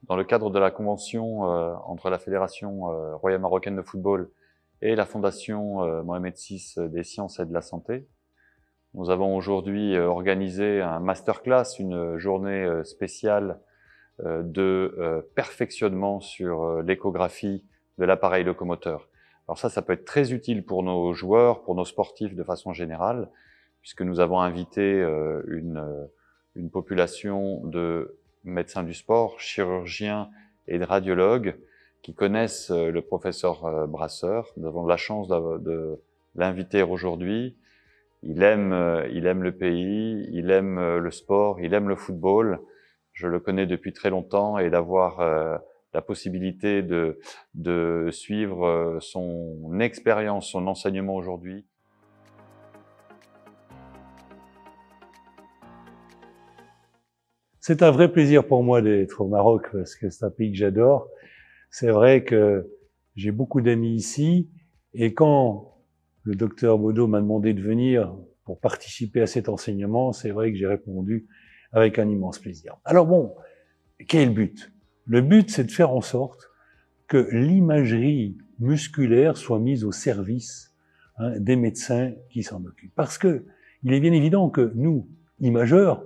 Dans le cadre de la convention entre la Fédération royale marocaine de football et la Fondation Mohamed VI des sciences et de la santé, nous avons aujourd'hui organisé un masterclass, une journée spéciale de perfectionnement sur l'échographie de l'appareil locomoteur. Alors ça peut être très utile pour nos joueurs, pour nos sportifs de façon générale, puisque nous avons invité une population de médecins du sport, chirurgiens et de radiologues qui connaissent le professeur Brasseur. Nous avons de la chance de l'inviter aujourd'hui. Il aime le pays, il aime le sport, il aime le football. Je le connais depuis très longtemps et d'avoir la possibilité de suivre son expérience, son enseignement aujourd'hui. C'est un vrai plaisir pour moi d'être au Maroc parce que c'est un pays que j'adore. C'est vrai que j'ai beaucoup d'amis ici et quand le docteur Baudot m'a demandé de venir pour participer à cet enseignement, c'est vrai que j'ai répondu avec un immense plaisir. Alors bon, quel est le but? Le but, c'est de faire en sorte que l'imagerie musculaire soit mise au service des médecins qui s'en occupent. Parce que il est bien évident que nous, imageurs,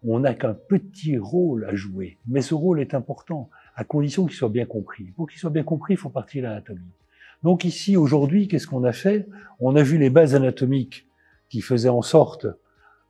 on n'a qu'un petit rôle à jouer. Mais ce rôle est important, à condition qu'il soit bien compris. Pour qu'il soit bien compris, il faut partir de l'anatomie. Donc ici, aujourd'hui, qu'est-ce qu'on a fait? On a vu les bases anatomiques qui faisaient en sorte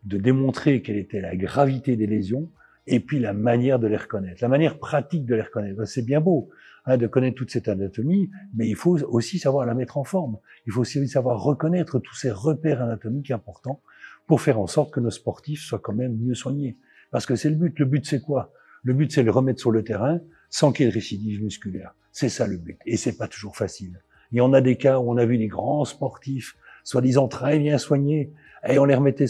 de démontrer quelle était la gravité des lésions, et puis la manière de les reconnaître, la manière pratique de les reconnaître. C'est bien beau de connaître toute cette anatomie, mais il faut aussi savoir la mettre en forme. Il faut aussi savoir reconnaître tous ces repères anatomiques importants pour faire en sorte que nos sportifs soient quand même mieux soignés. Parce que c'est le but. Le but, c'est quoi? Le but, c'est de le remettre sur le terrain sans qu'il y ait de récidive musculaire. C'est ça le but. Et c'est pas toujours facile. Il y en a des cas où on a vu des grands sportifs, soi-disant très bien soignés, et on les remettait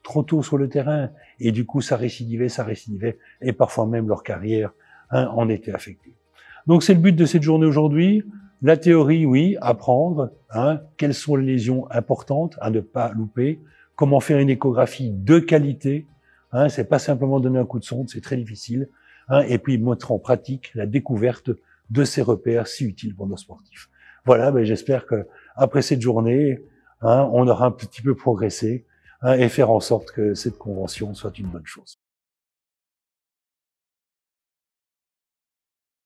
trop tôt sur le terrain, et du coup ça récidivait, et parfois même leur carrière en était affectée. Donc c'est le but de cette journée aujourd'hui. La théorie, oui, apprendre quelles sont les lésions importantes à ne pas louper, comment faire une échographie de qualité, c'est pas simplement donner un coup de sonde, c'est très difficile, et puis mettre en pratique la découverte de ces repères si utiles pour nos sportifs. Voilà, j'espère que après cette journée, on aura un petit peu progressé et faire en sorte que cette convention soit une bonne chose.